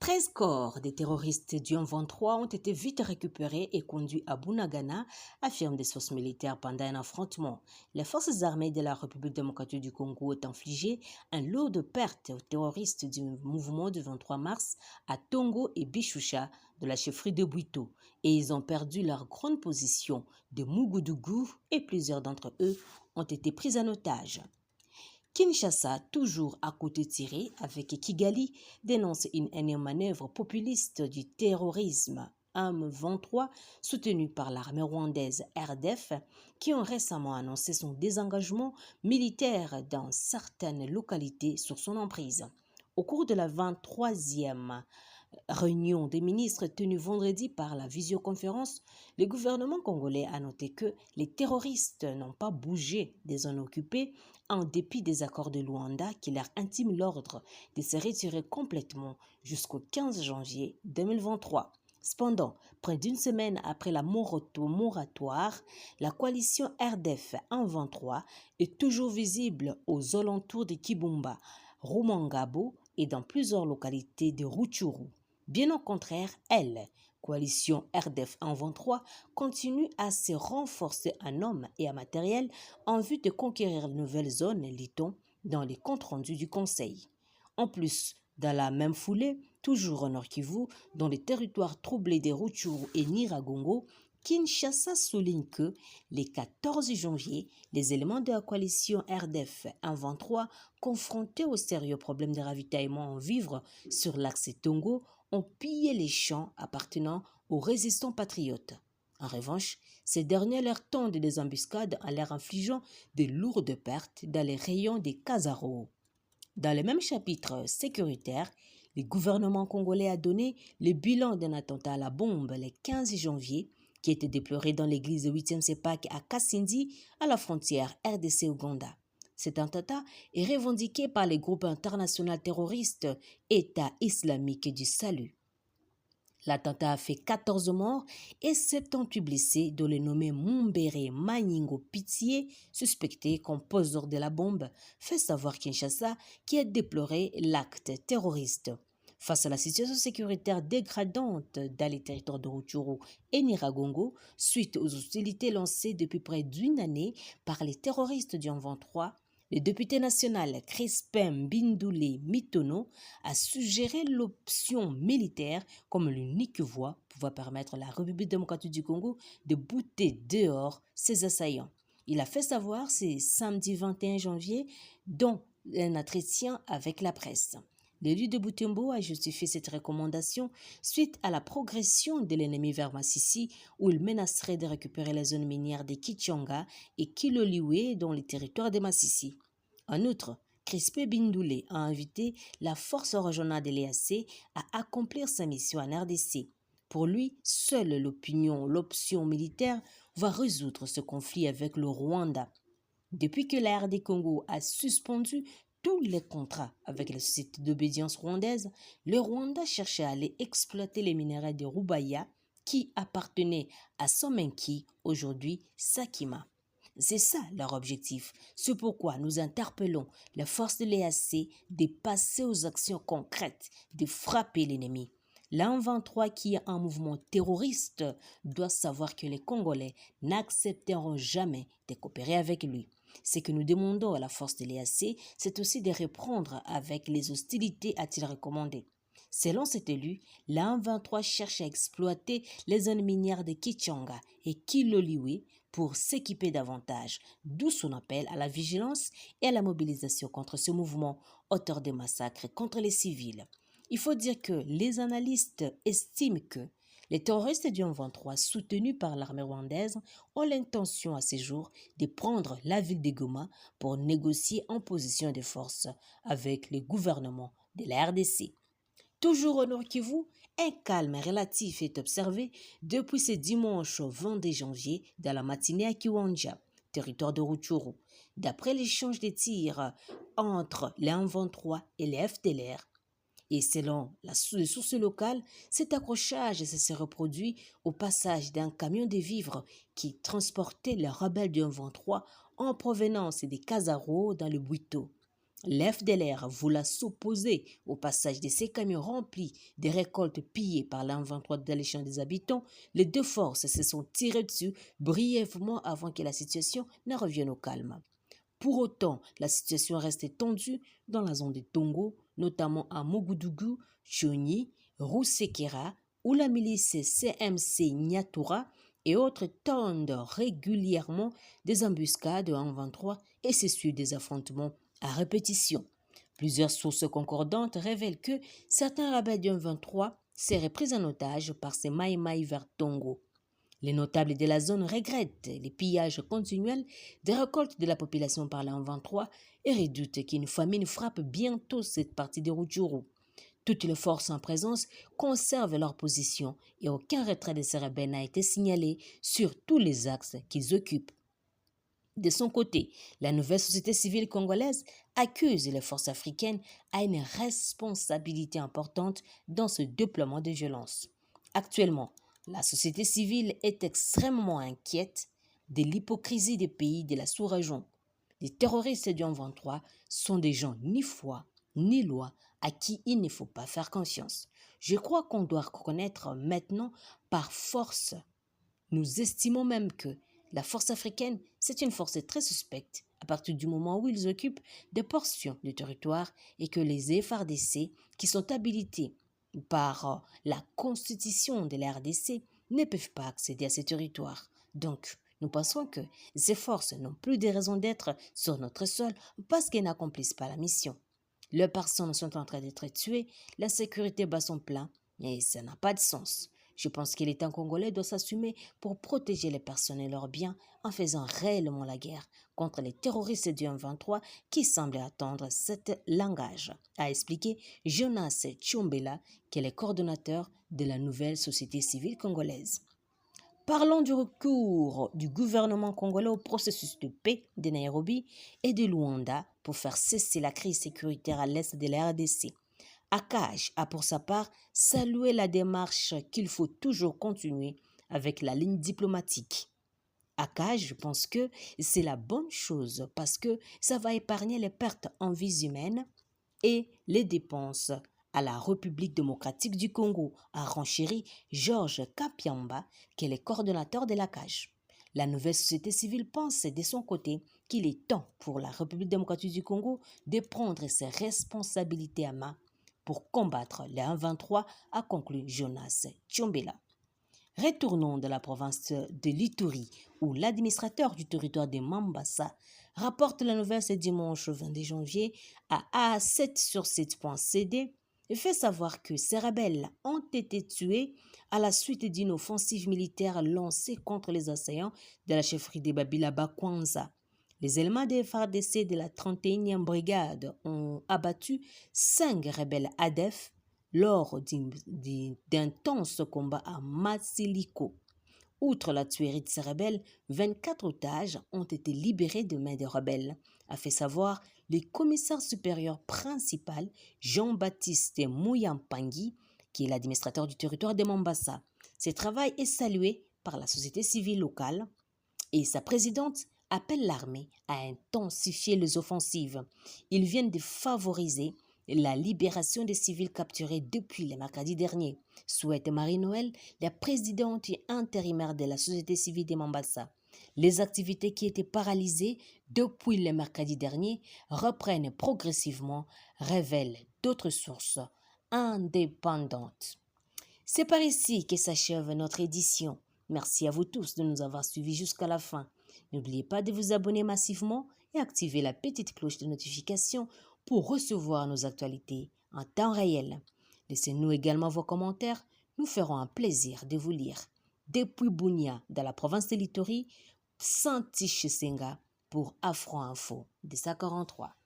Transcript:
13 corps des terroristes du M23 ont été vite récupérés et conduits à Bunagana, affirment des sources militaires pendant un affrontement. Les forces armées de la République démocratique du Congo ont infligé un lot de pertes aux terroristes du mouvement du 23 mars à Tongo et Bichoucha de la chefferie de Bouito, et ils ont perdu leur grande position de Mougoudougu et plusieurs d'entre eux ont été pris en otage. Kinshasa, toujours à côté tiré avec Kigali, dénonce une énième manœuvre populiste du terrorisme M23 soutenu par l'armée rwandaise RDF qui ont récemment annoncé son désengagement militaire dans certaines localités sur son emprise. Au cours de la 23e réunion des ministres tenue vendredi par la visioconférence, le gouvernement congolais a noté que les terroristes n'ont pas bougé des zones occupées en dépit des accords de Luanda qui leur intiment l'ordre de se retirer complètement jusqu'au 15 janvier 2023. Cependant, près d'une semaine après la moratoire, la coalition RDF 123 est toujours visible aux alentours de Kibumba, Rumangabo et dans plusieurs localités de Rutshuru. Bien au contraire, elle, coalition RDF 123, continue à se renforcer en hommes et en matériel en vue de conquérir de nouvelles zones, lit-on, dans les comptes rendus du Conseil. En plus, dans la même foulée, toujours au Nord Kivu, dans les territoires troublés des Rutshuru et Nyiragongo, Kinshasa souligne que, le 14 janvier, les éléments de la coalition RDF 123, confrontés aux sérieux problèmes de ravitaillement en vivres sur l'axe Tongo, ont pillé les champs appartenant aux résistants patriotes. En revanche, ces derniers leur tendent des embuscades en leur infligeant de lourdes pertes dans les rayons des Kazaro. Dans le même chapitre sécuritaire, le gouvernement congolais a donné le bilan d'un attentat à la bombe le 15 janvier qui était déploré dans l'église de 8e CEPAC à Kasindi, à la frontière RDC-Ouganda. Cet attentat est revendiqué par les groupes internationaux terroristes État islamique du salut. L'attentat a fait 14 morts et 78 blessés, dont le nommé Mumbere Maningo Pitié, suspecté comme poseur de la bombe, fait savoir Kinshasa qui a déploré l'acte terroriste. Face à la situation sécuritaire dégradante dans les territoires de Rutshuru et Nyiragongo, suite aux hostilités lancées depuis près d'une année par les terroristes du M23, le député national Crispin Bindoulé Mitono a suggéré l'option militaire comme l'unique voie pouvant permettre à la République démocratique du Congo de bouter dehors ses assaillants. Il a fait savoir ce samedi 21 janvier dans un entretien avec la presse. L'élu de Butembo a justifié cette recommandation suite à la progression de l'ennemi vers Massissi où il menacerait de récupérer la zone minière de Kichanga et Kiloliwe dans les territoires de Massissi. En outre, Crispé Bindoulé a invité la force régionale de l'EAC à accomplir sa mission en RDC. Pour lui, seule l'option militaire va résoudre ce conflit avec le Rwanda. Depuis que la RD Congo a suspendu tous les contrats avec la société d'obédience rwandaise, le Rwanda cherchait à aller exploiter les minéraux de Rubaya qui appartenaient à Somenki, aujourd'hui Sakima. C'est ça leur objectif. C'est pourquoi nous interpellons les forces de l'EAC de passer aux actions concrètes, de frapper l'ennemi. L'M23 qui est un mouvement terroriste doit savoir que les Congolais n'accepteront jamais de coopérer avec lui. Ce que nous demandons à la force de l'EAC, c'est aussi de reprendre avec les hostilités, a-t-il recommandé. Selon cet élu, la M23 cherche à exploiter les zones minières de Kichanga et Kiloliwe pour s'équiper davantage, d'où son appel à la vigilance et à la mobilisation contre ce mouvement, auteur de massacres contre les civils. Il faut dire que les analystes estiment que les terroristes du M23 soutenus par l'armée rwandaise ont l'intention à ce jour de prendre la ville de Goma pour négocier en position de force avec le gouvernement de la RDC. Toujours au Nord Kivu, un calme relatif est observé depuis ce dimanche 22 janvier dans la matinée à Kiwanja, territoire de Rutshuru. D'après l'échange de tirs entre les M23 et les FDLR, et selon les sources locales, cet accrochage s'est reproduit au passage d'un camion de vivres qui transportait les rebelles du M23 en provenance des Kazaro dans le Bouito. L'FDLR voulant s'opposer au passage de ces camions remplis des récoltes pillées par l'M23 dans les champs des habitants, les deux forces se sont tirées dessus brièvement avant que la situation ne revienne au calme. Pour autant, la situation reste tendue dans la zone de Tongo, notamment à Mogoudougu, Choni, Roussekera, où la milice CMC Nyatura et autres tendent régulièrement des embuscades en 23 et s'essuient des affrontements à répétition. Plusieurs sources concordantes révèlent que certains rebelles du 23 seraient pris en otage par ces Maïmaï vers Tongo. Les notables de la zone regrettent les pillages continuels des récoltes de la population par l'an 23 et redoutent qu'une famine frappe bientôt cette partie de Rutshuru. Toutes les forces en présence conservent leur position et aucun retrait de ces rebelles n'a été signalé sur tous les axes qu'ils occupent. De son côté, la nouvelle société civile congolaise accuse les forces africaines à une responsabilité importante dans ce déploiement de violence. Actuellement, la société civile est extrêmement inquiète de l'hypocrisie des pays de la sous-région. Les terroristes du 23 sont des gens ni foi, ni loi, à qui il ne faut pas faire confiance. Je crois qu'on doit reconnaître maintenant par force. Nous estimons même que la force africaine, c'est une force très suspecte à partir du moment où ils occupent des portions du territoire et que les FARDC, qui sont habilités par la constitution de la RDC, ne peuvent pas accéder à ces territoires. Donc, nous pensons que ces forces n'ont plus de raison d'être sur notre sol parce qu'elles n'accomplissent pas la mission. Leurs personnes sont en train d'être tuées, la sécurité bat son plein et ça n'a pas de sens. Je pense que l'État congolais doit s'assumer pour protéger les personnes et leurs biens en faisant réellement la guerre contre les terroristes du M23 qui semblent attendre cet langage, a expliqué Jonas Tchombela, qui est le coordonnateur de la nouvelle société civile congolaise. Parlons du recours du gouvernement congolais au processus de paix de Nairobi et de Luanda pour faire cesser la crise sécuritaire à l'est de la RDC. Akaj a pour sa part salué la démarche qu'il faut toujours continuer avec la ligne diplomatique. Akaj, je pense que c'est la bonne chose parce que ça va épargner les pertes en vies humaines et les dépenses à la République démocratique du Congo, a renchéri Georges Kapiamba, qui est le coordonnateur de l'Akaj. La nouvelle société civile pense de son côté qu'il est temps pour la République démocratique du Congo de prendre ses responsabilités à main pour combattre les 1-23, a conclu Jonas Tchombela. Retournons de la province de l'Ituri, où l'administrateur du territoire de Mambasa rapporte la nouvelle ce dimanche 22 janvier à A7 sur 7.cd et fait savoir que ces rebelles ont été tués à la suite d'une offensive militaire lancée contre les assaillants de la chefferie de Babila Bakwanza. Les éléments des FARDC de la 31e brigade ont abattu 5 rebelles ADF lors d'intenses combats à Matsiliko. Outre la tuerie de ces rebelles, 24 otages ont été libérés de main des rebelles, a fait savoir le commissaire supérieur principal Jean-Baptiste Mouyampangi, qui est l'administrateur du territoire de Mombasa. Ce travail est salué par la société civile locale et sa présidente appelle l'armée à intensifier les offensives. Ils viennent de favoriser la libération des civils capturés depuis le mercredi dernier, souhaite Marie-Noël, la présidente intérimaire de la société civile de Mombasa. Les activités qui étaient paralysées depuis le mercredi dernier reprennent progressivement, révèlent d'autres sources indépendantes. C'est par ici que s'achève notre édition. Merci à vous tous de nous avoir suivis jusqu'à la fin. N'oubliez pas de vous abonner massivement et activer la petite cloche de notification pour recevoir nos actualités en temps réel. Laissez-nous également vos commentaires, nous ferons un plaisir de vous lire. Depuis Bunia, dans la province de l'Ituri, Santi Chisenga pour Afro Info de 43.